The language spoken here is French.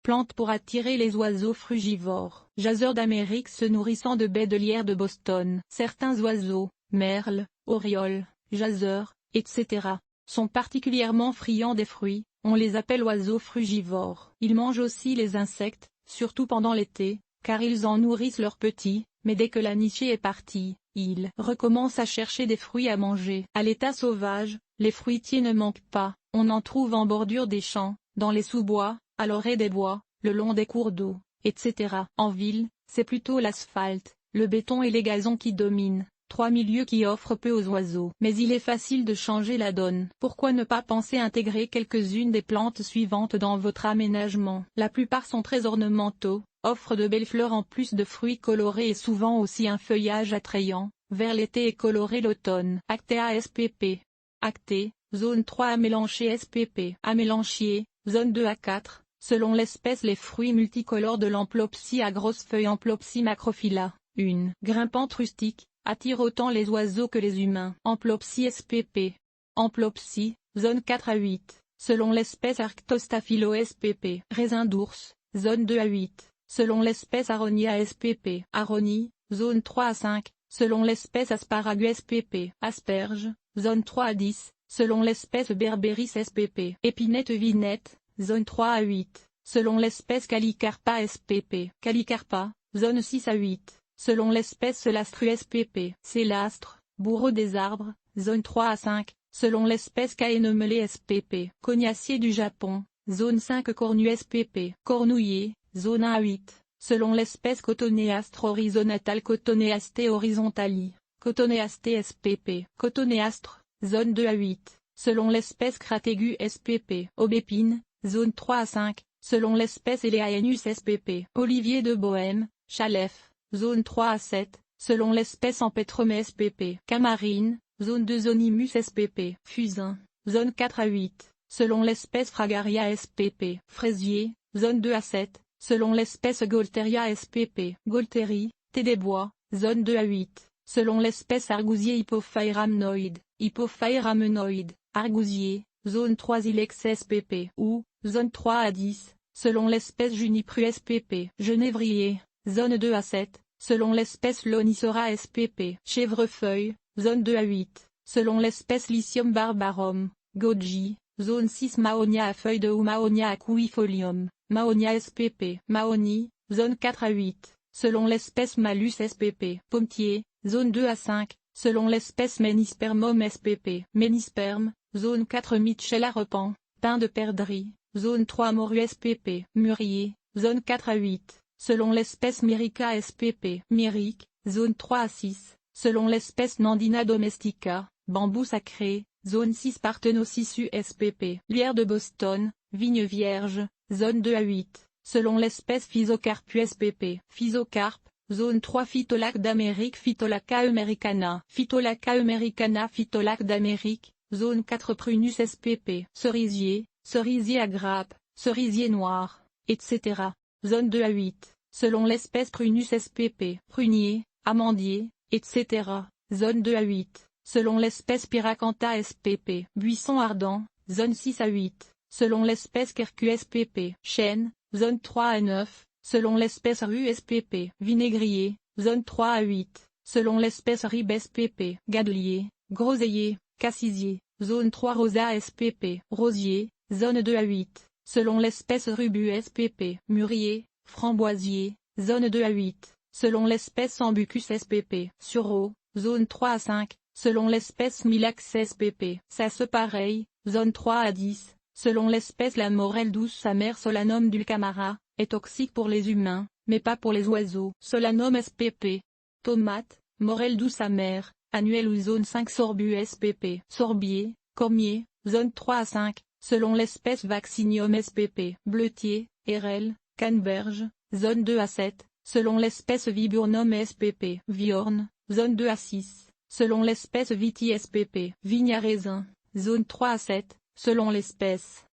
plante pour attirer les oiseaux frugivores. Jaseurs d'Amérique se nourrissant de baies de lierre de Boston. Certains oiseaux, merles, orioles, jaseurs, etc., sont particulièrement friands des fruits, on les appelle oiseaux frugivores. Ils mangent aussi les insectes, surtout pendant l'été, car ils en nourrissent leurs petits, mais dès que la nichée est partie, ils recommencent à chercher des fruits à manger. À l'état sauvage, les fruitiers ne manquent pas, on en trouve en bordure des champs, dans les sous-bois, à l'orée des bois, le long des cours d'eau, etc. En ville, c'est plutôt l'asphalte, le béton et les gazons qui dominent, trois milieux qui offrent peu aux oiseaux. Mais il est facile de changer la donne. Pourquoi ne pas penser intégrer quelques-unes des plantes suivantes dans votre aménagement? La plupart sont très ornementaux, offrent de belles fleurs en plus de fruits colorés et souvent aussi un feuillage attrayant, vers l'été et coloré l'automne. Actea spp. Acté, zone 3 à mélanchier spp. À mélanchier, zone 2 à 4, selon l'espèce les fruits multicolores de l'Amplopsie à grosses feuilles Amplopsie macrophylla, une grimpante rustique, attire autant les oiseaux que les humains. Amplopsie spp. Amplopsie, zone 4 à 8, selon l'espèce Arctostaphylo spp. Raisin d'ours, zone 2 à 8, selon l'espèce Aronia spp. Aronie, zone 3 à 5, selon l'espèce Asparagus spp. Asperge, zone 3 à 10, selon l'espèce Berberis spp. Épinette vinette, zone 3 à 8, selon l'espèce Calicarpa spp. Calicarpa, zone 6 à 8, selon l'espèce Lastru spp. Célastre, bourreau des arbres, zone 3 à 5, selon l'espèce Caenomele spp. Cognacier du Japon, zone 5 Cornu spp. Cornouiller, zone 1 à 8, selon l'espèce Cotoneastre horizontal Cotoneaste horizontali, Cotoneaste spp. Cotonéastre, zone 2 à 8, selon l'espèce Cratégus spp. Aubépine, zone 3 à 5, selon l'espèce Eleaenus spp. Olivier de Bohême, Chalef, zone 3 à 7, selon l'espèce Empétrome spp. Camarine, zone 2 Zonimus spp. Fusain, zone 4 à 8, selon l'espèce Fragaria spp. Fraisier, zone 2 à 7, selon l'espèce Gaulteria spp. Gaultérie, thé des bois, zone 2 à 8, selon l'espèce Argousier Hippophaeramnoide, Hippophaeramnoide, Argousier, zone 3 Ilex spp. Ou, zone 3 à 10, selon l'espèce Junipru spp. Genévrier, zone 2 à 7, selon l'espèce Lonicera spp. Chèvrefeuille, zone 2 à 8, selon l'espèce Lycium barbarum. Goji, zone 6 Mahonia à feuilles de ou Mahonia aquifolium, Mahonia spp. Mahoni, zone 4 à 8, selon l'espèce Malus spp. Pommetier, zone 2 à 5, selon l'espèce Ménispermum spp. Ménisperme, zone 4 Michela repan, pin de perdrix, zone 3 Moru spp. Mûrier, zone 4 à 8, selon l'espèce Myrica spp. Myrique, zone 3 à 6, selon l'espèce Nandina domestica, bambou sacré, zone 6 Partenocissus spp. Lierre de Boston, vigne vierge, zone 2 à 8, selon l'espèce Physocarpus spp. Physocarpe, zone 3 Phytolac d'Amérique Phytolaca americana. Phytolaca americana Phytolac d'Amérique, zone 4 Prunus spp. Cerisier, cerisier à grappes, cerisier noir, etc. Zone 2 à 8, selon l'espèce Prunus spp. Prunier, amandier, etc. Zone 2 à 8, selon l'espèce Pyracantha spp. Buisson ardent, zone 6 à 8, selon l'espèce Quercus spp. Chêne, zone 3 à 9, selon l'espèce Rue spp. Vinaigrier, zone 3 à 8, selon l'espèce Rib spp. Gadelier, groseillier, cassisier, zone 3 Rosa spp. Rosier, zone 2 à 8, selon l'espèce Rubus spp. Mûrier, framboisier, zone 2 à 8, selon l'espèce Sambucus spp. Sureau, zone 3 à 5, selon l'espèce Milax spp. Sassepareil, zone 3 à 10, selon l'espèce La Morelle douce amère Solanum dulcamara, est toxique pour les humains, mais pas pour les oiseaux. Solanum spp. Tomate, morelle douce amère, annuelle ou zone 5 Sorbus spp. Sorbier, cormier, zone 3 à 5, selon l'espèce Vaccinium spp. Bleutier, érelle, canneberge, zone 2 à 7, selon l'espèce Viburnum spp. Viorne, zone 2 à 6, selon l'espèce Viti spp. Vigne à raisin, zone 3 à 7, selon l'espèce.